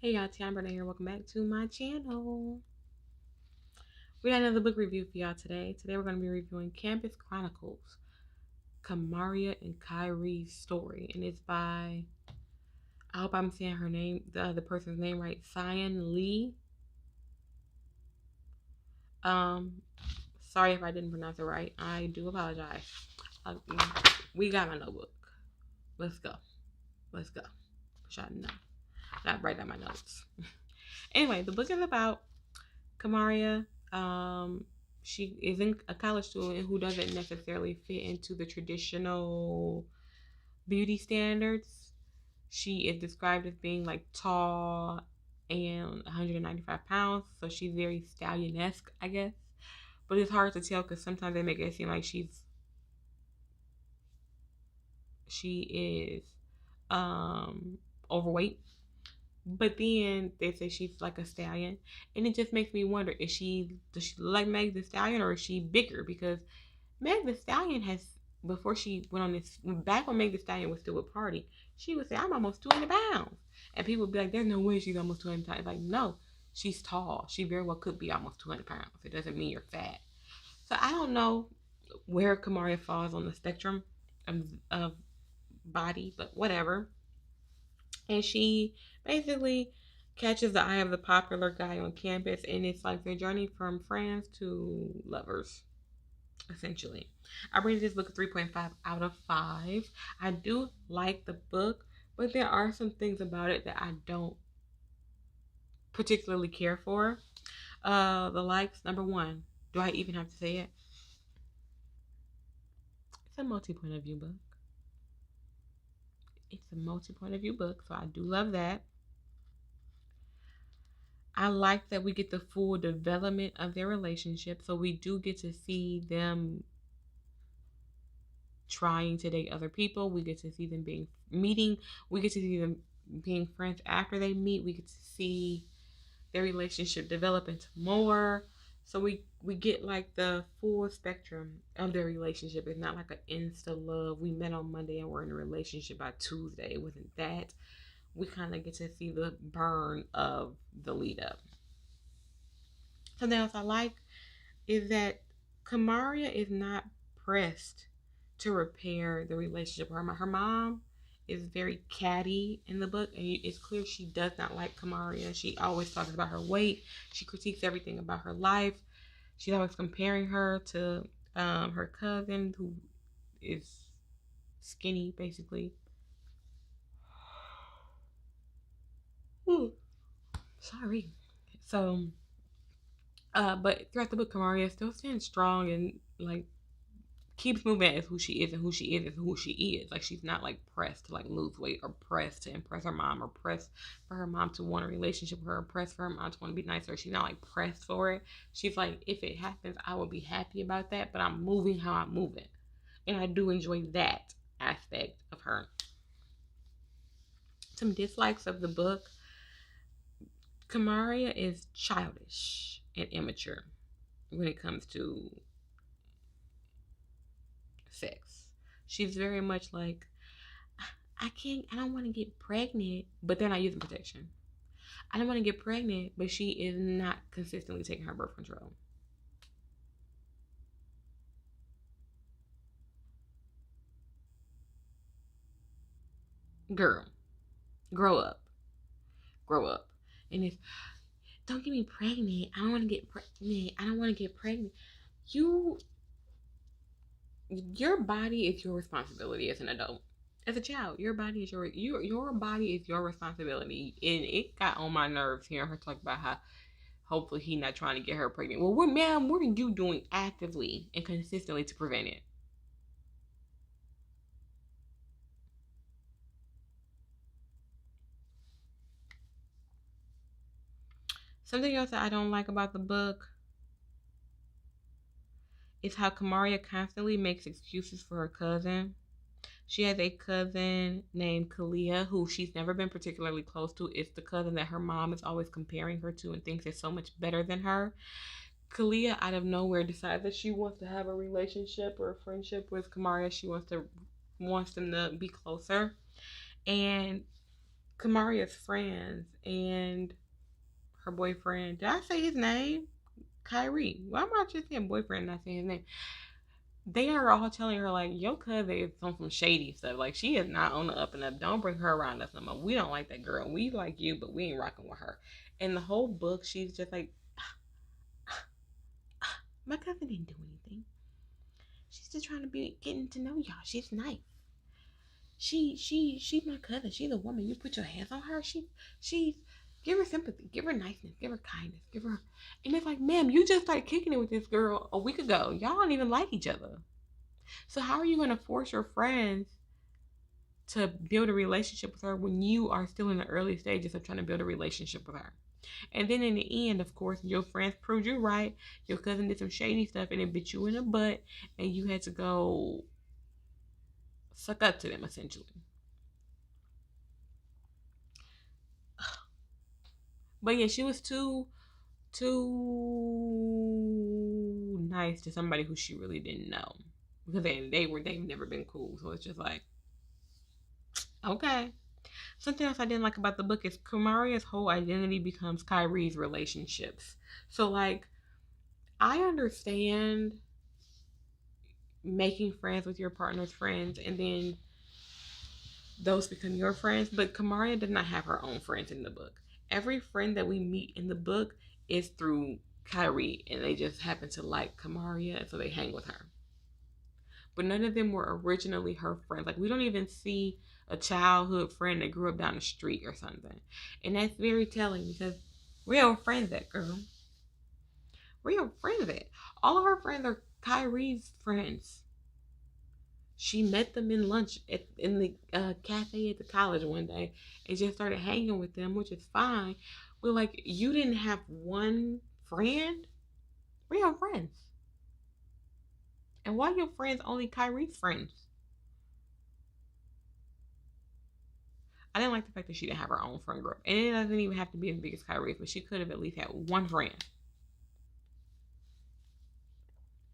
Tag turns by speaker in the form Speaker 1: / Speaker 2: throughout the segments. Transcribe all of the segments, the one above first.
Speaker 1: Hey y'all, Teannabranae here. Welcome back to my channel. We got another book review for y'all today. Today we're going to be reviewing Campus Chronicles, Kamaria and Kyree's story. And it's by, I hope I'm saying her name, the other person's name right, Cion Lee. Sorry if I didn't pronounce it right. I do apologize. We got my notebook. Let's go. Let's go. Shot no. Not write down my notes. Anyway, the book is about Kamaria. She isn't a college student who doesn't necessarily fit into the traditional beauty standards. She is described as being like tall and 195 pounds, so she's very stallion-esque, I guess. But it's hard to tell because sometimes they make it seem like she is overweight. But then they say she's like a stallion, and it just makes me wonder: does she look like Meg the Stallion, or is she bigger? Because Meg the Stallion has, before she went on this, back when Meg the Stallion was still with Party, she would say, "I'm almost 200 pounds," and people would be like, "There's no way she's almost 200 pounds." Like, no, she's tall. She very well could be almost 200 pounds. It doesn't mean you're fat. So I don't know where Kamaria falls on the spectrum of body, but whatever. And she basically catches the eye of the popular guy on campus, and it's like their journey from friends to lovers, essentially. I rated this book a 3.5 out of 5. I do like the book, but there are some things about it that I don't particularly care for. The likes, number one, do I even have to say it? It's a multi-point of view book. It's a multi-point of view book, so I do love that. I like that we get the full development of their relationship. So we do get to see them trying to date other people. We get to see them meeting. We get to see them being friends after they meet. We get to see their relationship develop into more. So we get like the full spectrum of their relationship. It's not like an insta love. We met on Monday and we're in a relationship by Tuesday. It wasn't that. We kind of get to see the burn of the lead up. Something else I like is that Kamaria is not pressed to repair the relationship. Her mom is very catty in the book, and it's clear she does not like Kamaria. She always talks about her weight. She critiques everything about her life. She's always comparing her to her cousin, who is skinny, basically. Ooh, sorry. So, but throughout the book, Kamaria still stands strong and like keeps moving as who she is, and who she is who she is. Like, she's not like pressed to like lose weight, or pressed to impress her mom, or pressed for her mom to want a relationship with her, or pressed for her mom to want to be nice to her. She's not like pressed for it. She's like, if it happens, I will be happy about that, but I'm moving how I'm moving. And I do enjoy that aspect of her. Some dislikes of the book: Kamaria is childish and immature when it comes to sex. She's very much like, I don't want to get pregnant, but they're not using protection. I don't want to get pregnant, but she is not consistently taking her birth control. Girl, grow up. Grow up. And it's, don't get me pregnant. I don't want to get pregnant. I don't want to get pregnant. You, your body is your responsibility as an adult. As a child, your body is your body is your responsibility. And it got on my nerves hearing her talk about how hopefully he not trying to get her pregnant. Well, what are you doing actively and consistently to prevent it? Something else that I don't like about the book is how Kamaria constantly makes excuses for her cousin. She has a cousin named Kalia who she's never been particularly close to. It's the cousin that her mom is always comparing her to and thinks is so much better than her. Kalia, out of nowhere, decides that she wants to have a relationship or a friendship with Kamaria. She wants them to be closer, and Kamaria's friends and her boyfriend. Did I say his name? Kyree. Why am I just saying boyfriend and not saying his name? They are all telling her like your cousin is on some shady stuff. Like she is not on the up and up. Don't bring her around us no more. We don't like that girl. We like you, but we ain't rocking with her. And the whole book, she's just like, my cousin didn't do anything. She's just trying to be getting to know y'all. She's nice. She's my cousin. She's a woman. You put your hands on her. She's give her sympathy, give her niceness, give her kindness, give her. And it's like, ma'am, you just started kicking it with this girl a week ago. Y'all don't even like each other. So how are you going to force your friends to build a relationship with her when you are still in the early stages of trying to build a relationship with her? And then in the end, of course, your friends proved you right. Your cousin did some shady stuff and it bit you in the butt, and you had to go suck up to them essentially. But yeah, she was too nice to somebody who she really didn't know, because they've never been cool. So it's just like, okay. Something else I didn't like about the book is Kamaria's whole identity becomes Kyree's relationships. So like, I understand making friends with your partner's friends and then those become your friends, but Kamaria did not have her own friends in the book. Every friend that we meet in the book is through Kyree, and they just happen to like Kamaria, and so they hang with her. But none of them were originally her friends. Like, we don't even see a childhood friend that grew up down the street or something. And that's very telling, because where your friends at, girl? Where your friends at? All of her friends are Kyree's friends. She met them in lunch in the cafe at the college one day and just started hanging with them, which is fine. But like, you didn't have one friend? Where your friends? And why your friends only Kyree's friends? I didn't like the fact that she didn't have her own friend group. And it doesn't even have to be as big as Kyree's, but she could have at least had one friend.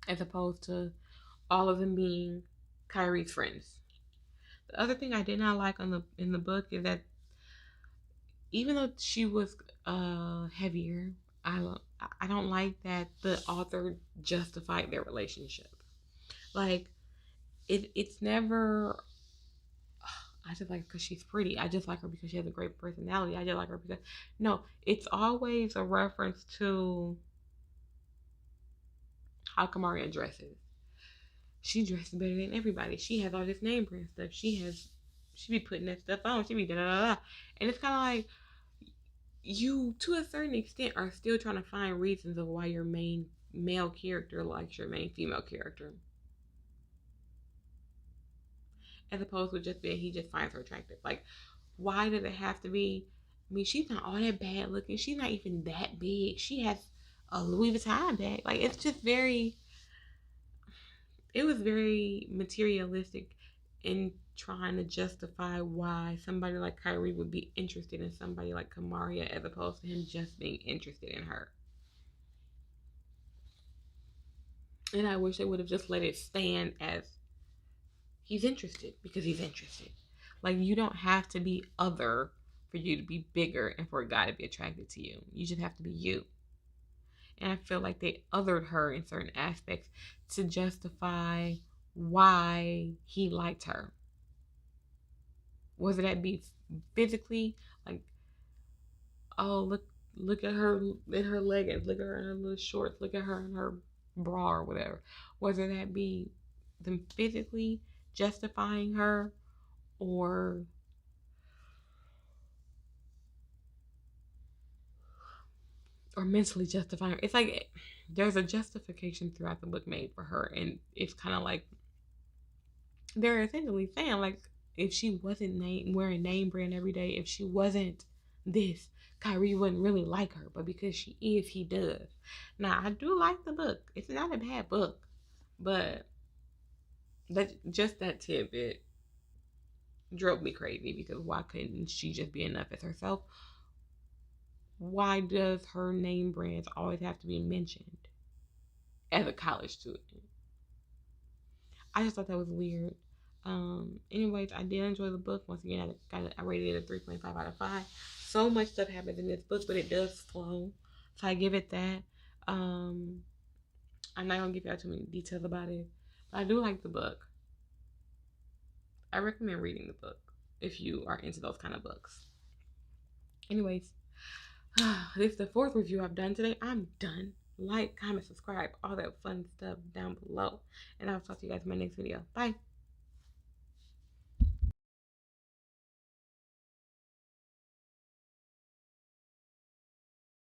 Speaker 1: As opposed to all of them being Kyree's friends. The other thing I did not like in the book is that even though she was heavier, I don't like that the author justified their relationship. Like, it's never, I just like her because she's pretty. I just like her because she has a great personality. I just like her because, no, it's always a reference to how Kamaria dresses. She dresses better than everybody. She has all this name brand stuff. She be putting that stuff on. She be da da da. And it's kind of like, you, to a certain extent, are still trying to find reasons of why your main male character likes your main female character. As opposed to just being he just finds her attractive. Like, why does it have to be? I mean, she's not all that bad looking. She's not even that big. She has a Louis Vuitton bag. Like, it's just very, it was very materialistic in trying to justify why somebody like Kyree would be interested in somebody like Kamaria as opposed to him just being interested in her. And I wish they would have just let it stand as he's interested because he's interested. Like, you don't have to be other for you to be bigger and for a guy to be attracted to you. You just have to be you. And I feel like they othered her in certain aspects to justify why he liked her. Whether that be physically, like, oh, look at her in her leggings, look at her in her little shorts, look at her in her bra or whatever. Whether that be them physically justifying her or mentally justifying her. It's like there's a justification throughout the book made for her, and it's kind of like they're essentially saying, like, if she wasn't wearing name brand every day, if she wasn't this, Kyree wouldn't really like her, but because she is, he does. Now, I do like the book. It's not a bad book, but that tidbit drove me crazy, because why couldn't she just be enough as herself? Why does her name brands always have to be mentioned as a college student? I just thought that was weird. Anyways, I did enjoy the book. Once again, I rated it a 3.5 out of 5. So much stuff happens in this book, but it does flow. So I give it that. I'm not gonna give y'all too many details about it, but I do like the book. I recommend reading the book if you are into those kind of books. Anyways, this is the 4th review I've done today. I'm done. Like, comment, subscribe, all that fun stuff down below. And I'll talk to you guys in my next video. Bye.